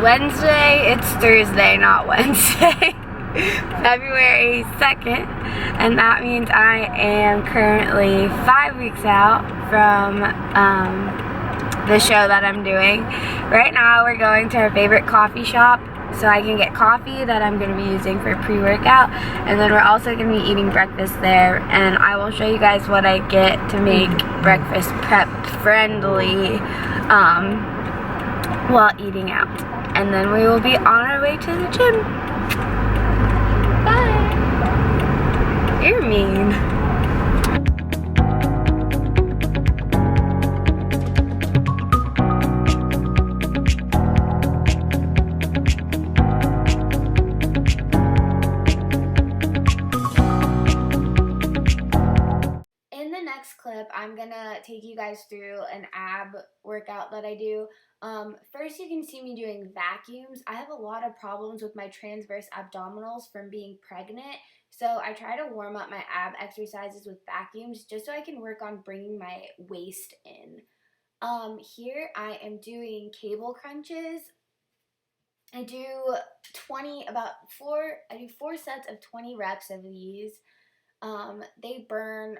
Wednesday. It's Thursday, not Wednesday. February 2nd, and that means I am currently 5 weeks out from the show that I'm doing. Right now we're going to our favorite coffee shop so I can get coffee that I'm going to be using for pre-workout, and then we're also going to be eating breakfast there, and I will show you guys what I get to make breakfast prep friendly while eating out, and then we will be on our way to the gym. Bye! You're mean. In the next clip, I'm gonna take you guys through an ab workout that I do. First, you can see me doing vacuums. I have a lot of problems with my transverse abdominals from being pregnant, so I try to warm up my ab exercises with vacuums just so I can work on bringing my waist in. Here I am doing cable crunches. I do 4 sets of 20 reps of these. They burn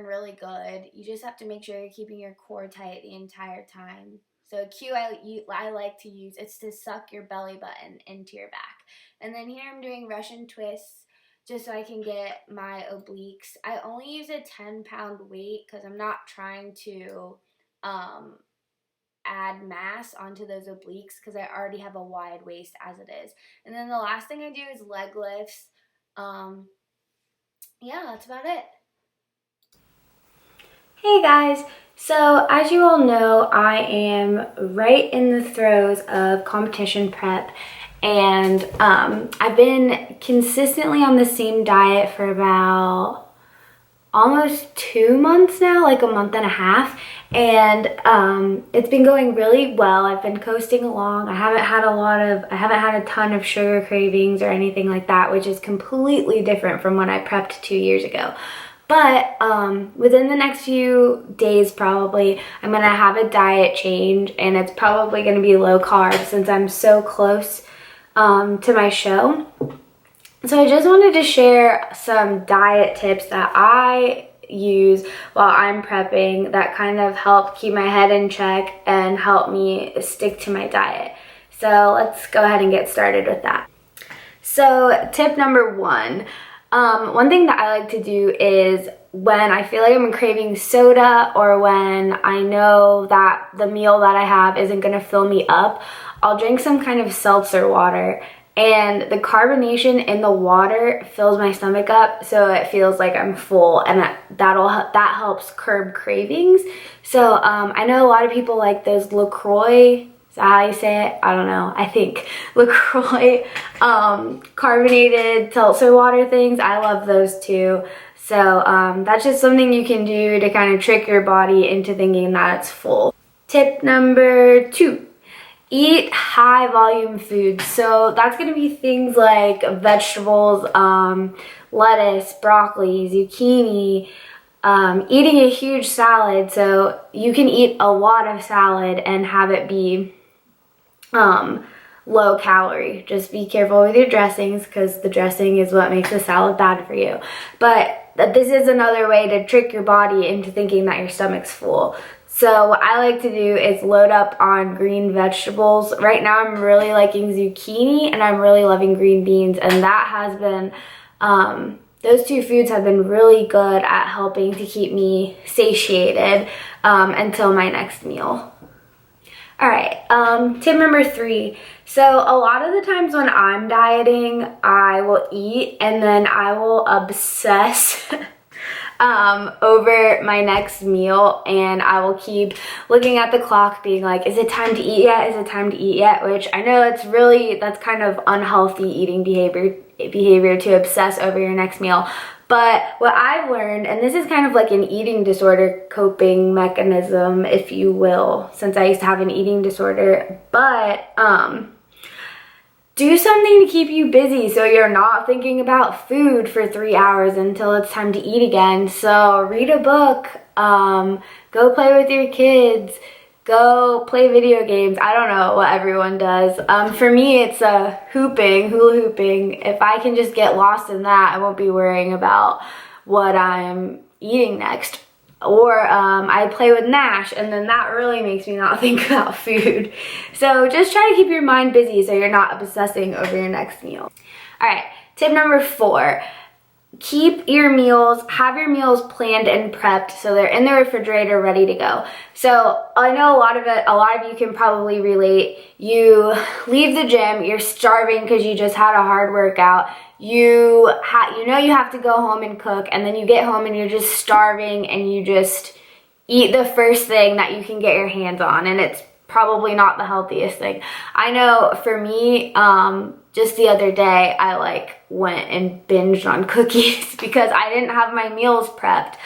really good. You just have to make sure you're keeping your core tight the entire time. So a cue I like to use, it's to suck your belly button into your back. And then here I'm doing Russian twists just so I can get my obliques. I only use a 10-pound weight because I'm not trying to add mass onto those obliques because I already have a wide waist as it is. And then the last thing I do is leg lifts. Yeah, that's about it. Hey guys, so as you all know, I am right in the throes of competition prep, and I've been consistently on the same diet for about almost 2 months now, like a month and a half, and it's been going really well. I've been coasting along. I haven't had a ton of sugar cravings or anything like that, which is completely different from when I prepped 2 years ago. But within the next few days, probably, I'm going to have a diet change, and it's probably going to be low carb since I'm so close to my show. So I just wanted to share some diet tips that I use while I'm prepping that kind of help keep my head in check and help me stick to my diet. So let's go ahead and get started with that. So tip number 1. One thing that I like to do is when I feel like I'm craving soda or when I know that the meal that I have isn't going to fill me up, I'll drink some kind of seltzer water, and the carbonation in the water fills my stomach up so it feels like I'm full, and that helps curb cravings. So I know a lot of people like those LaCroix. Is that how you say it? I don't know. I think LaCroix carbonated seltzer water things. I love those too. So that's just something you can do to kind of trick your body into thinking that it's full. Tip number 2. Eat high volume foods. So that's going to be things like vegetables, lettuce, broccoli, zucchini, eating a huge salad. So you can eat a lot of salad and have it be low calorie. Just be careful with your dressings because the dressing is what makes the salad bad for you. But this is another way to trick your body into thinking that your stomach's full. So what I like to do is load up on green vegetables. Right now I'm really liking zucchini, and I'm really loving green beans, and that has been, those 2 foods have been really good at helping to keep me satiated until my next meal. Alright, tip number 3. So a lot of the times when I'm dieting, I will eat and then I will obsess over my next meal, and I will keep looking at the clock being like, is it time to eat yet? Is it time to eat yet? Which I know that's kind of unhealthy eating behavior to obsess over your next meal. But what I've learned, and this is kind of like an eating disorder coping mechanism, if you will, since I used to have an eating disorder, but do something to keep you busy so you're not thinking about food for 3 hours until it's time to eat again. So read a book, go play with your kids, go play video games. I don't know what everyone does. For me, it's hooping, hula hooping. If I can just get lost in that, I won't be worrying about what I'm eating next. Or I play with Nash, and then that really makes me not think about food. So just try to keep your mind busy so you're not obsessing over your next meal. All right, tip number 4. Keep your meals, have your meals planned and prepped so they're in the refrigerator ready to go. So I know a lot of you can probably relate. You leave the gym, you're starving because you just had a hard workout. You know you have to go home and cook, and then you get home and you're just starving and you just eat the first thing that you can get your hands on, and it's probably not the healthiest thing. I know for me, just the other day, I went and binged on cookies because I didn't have my meals prepped.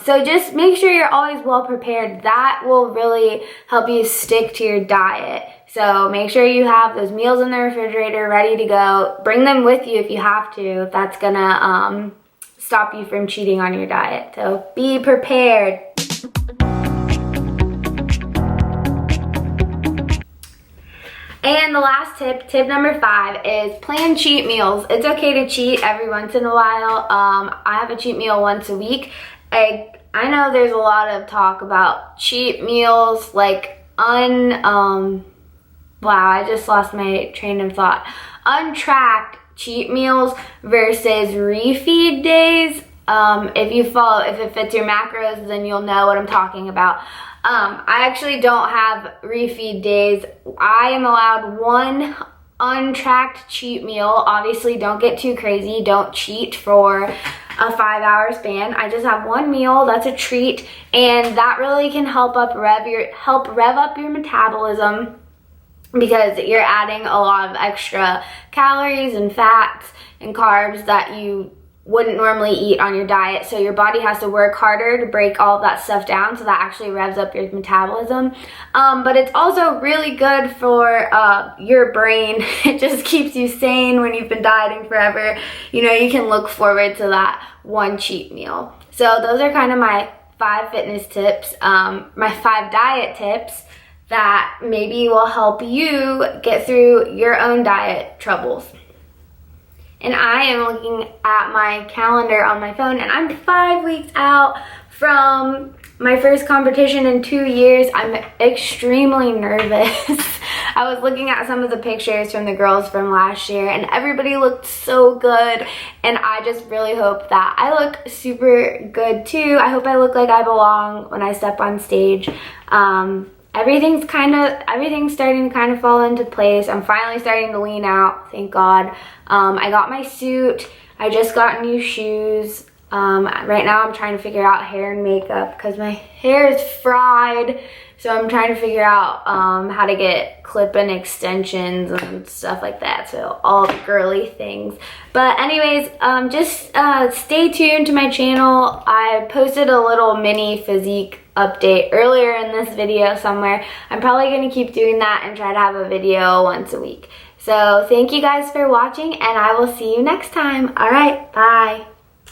So just make sure you're always well prepared. That will really help you stick to your diet. So make sure you have those meals in the refrigerator ready to go. Bring them with you if you have to, if that's gonna stop you from cheating on your diet. So be prepared. And the last tip number 5, is plan cheat meals. It's okay to cheat every once in a while. I have a cheat meal once a week. I know there's a lot of talk about cheat meals, wow, I just lost my train of thought. Untracked cheat meals versus refeed days. If it fits your macros, then you'll know what I'm talking about. I actually don't have refeed days. I am allowed one untracked cheat meal. Obviously, don't get too crazy. Don't cheat for a 5-hour span. I just have one meal. That's a treat, and that really can help rev up your metabolism, because you're adding a lot of extra calories and fats and carbs that you wouldn't normally eat on your diet. So your body has to work harder to break all of that stuff down, so that actually revs up your metabolism. But it's also really good for your brain. It just keeps you sane when you've been dieting forever. You know, you can look forward to that one cheat meal. So those are kind of my 5 fitness tips, my 5 diet tips that maybe will help you get through your own diet troubles. And I am looking at my calendar on my phone, and I'm 5 weeks out from my first competition in 2 years. I'm extremely nervous. I was looking at some of the pictures from the girls from last year, and everybody looked so good, and I just really hope that I look super good too. I hope I look like I belong when I step on stage. Everything's starting to kind of fall into place. I'm finally starting to lean out, thank God. I got my suit. I just got new shoes. Right now I'm trying to figure out hair and makeup because my hair is fried. So I'm trying to figure out how to get clip-in extensions and stuff like that. So all the girly things. But anyways, just stay tuned to my channel. I posted a little mini physique update earlier in this video somewhere. I'm probably going to keep doing that and try to have a video once a week. So thank you guys for watching, and I will see you next time. All right, bye.